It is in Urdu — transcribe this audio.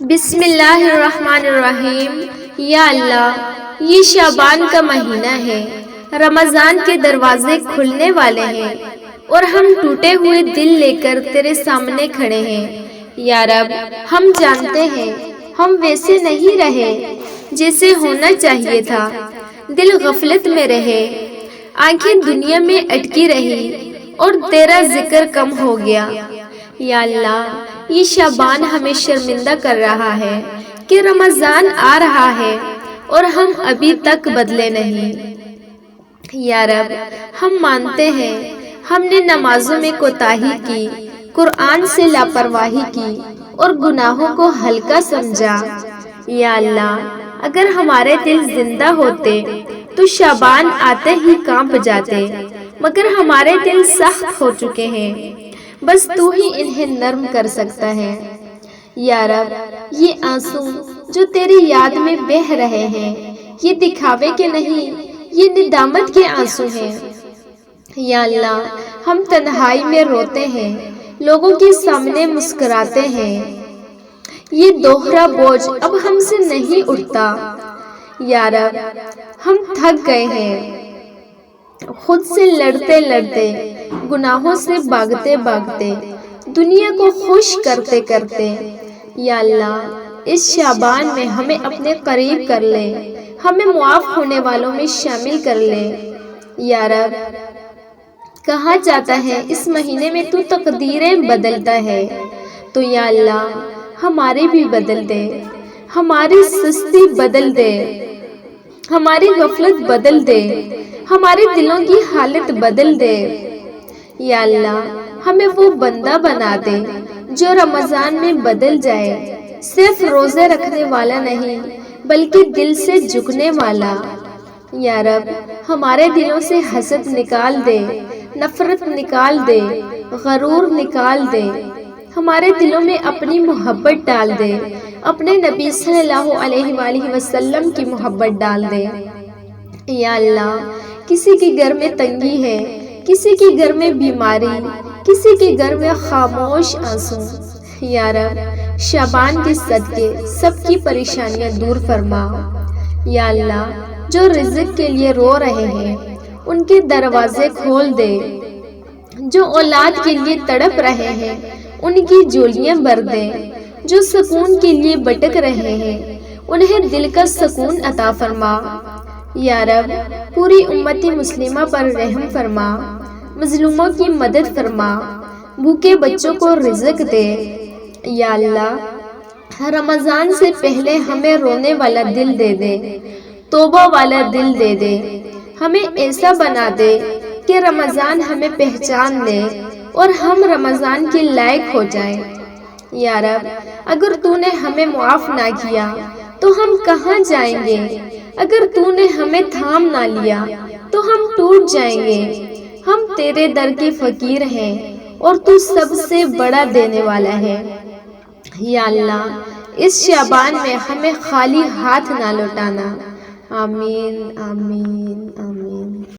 بسم اللہ الرحمن الرحیم۔ یا اللہ، یہ شعبان کا مہینہ ہے، رمضان کے دروازے کھلنے والے ہیں اور ہم ٹوٹے ہوئے دل لے کر تیرے سامنے کھڑے ہیں۔ یا رب، ہم جانتے ہیں ہم ویسے نہیں رہے جیسے ہونا چاہیے تھا، دل غفلت میں رہے، آنکھیں دنیا میں اٹکی رہی اور تیرا ذکر کم ہو گیا۔ یا اللہ، یہ شعبان ہمیں شرمندہ کر رہا ہے کہ رمضان آ رہا ہے اور ہم ابھی تک بدلے نہیں۔ یا رب، ہم مانتے ہیں ہم نے نمازوں میں کوتاہی کی، قرآن سے لاپرواہی کی اور گناہوں کو ہلکا سمجھا۔ یا اللہ، اگر ہمارے دل زندہ ہوتے تو شعبان آتے ہی کانپ جاتے، مگر ہمارے دل سخت ہو چکے ہیں، بس تو ہی انہیں نرم کر سکتا ہے۔ یا رب، یہ آنسو جو تیری یاد میں بہہ رہے ہیں، یہ دکھاوے کے نہیں، یہ ندامت کے آنسو ہیں۔ یا اللہ، ہم تنہائی میں روتے ہیں، لوگوں کے سامنے مسکراتے ہیں، یہ دوہرا بوجھ اب ہم سے نہیں اٹھتا۔ یا رب، ہم تھک گئے ہیں، خود سے لڑتے لڑتے، گناہوں سے بھاگتے بھاگتے، دنیا کو خوش کرتے کرتے۔ یا اللہ، اس شعبان میں ہمیں اپنے قریب کر لے، ہمیں معاف ہونے والوں میں شامل کر لے۔ یا رب، کہا جاتا ہے اس مہینے میں تو تقدیریں بدلتا ہے، تو یا اللہ، ہماری بھی بدل دے، ہماری سستی بدل دے، ہماری غفلت بدل دے، ہمارے دلوں کی حالت بدل دے۔ یا اللہ، ہمیں وہ بندہ بنا دے جو رمضان میں بدل جائے، صرف روزے رکھنے والا نہیں بلکہ دل سے جھکنے والا۔ یا رب، ہمارے دلوں سے حسد نکال دے، نفرت نکال دے، غرور نکال دے، ہمارے دلوں میں اپنی محبت ڈال دے، اپنے نبی صلی اللہ علیہ وآلہ وسلم کی محبت ڈال دے۔ یا اللہ، کسی کے گھر میں تنگی ہے، کسی کے گھر میں بیماری، کسی کے گھر میں خاموش آنسو، یا رب، شعبان کے صدقے سب کی پریشانیاں دور فرما۔ یا اللہ، جو رزق کے لیے رو رہے ہیں ان کے دروازے کھول دے، جو اولاد کے لیے تڑپ رہے ہیں ان کی جھولیاں بھر دے، جو سکون کے لیے بھٹک رہے ہیں انہیں دل کا سکون عطا فرما۔ یا رب، پوری امت مسلمہ پر رحم فرما، مظلوموں کی مدد فرما، بھوکے بچوں کو رزق دے۔ یا اللہ، رمضان سے پہلے ہمیں رونے والا دل دے دے، توبہ والا دل دے دے، ہمیں ایسا بنا دے کہ رمضان ہمیں پہچان لے اور ہم رمضان کے لائق ہو جائیں۔ یا رب، اگر تو نے ہمیں معاف نہ کیا تو ہم کہاں جائیں گے؟ اگر تو نے ہمیں تھام نہ لیا تو ہم ٹوٹ جائیں گے۔ ہم تیرے در کے فقیر ہیں اور تو سب سے بڑا دینے والا ہے۔ یا اللہ، اس شعبان میں ہمیں خالی ہاتھ نہ لوٹانا۔ آمین آمین آمین۔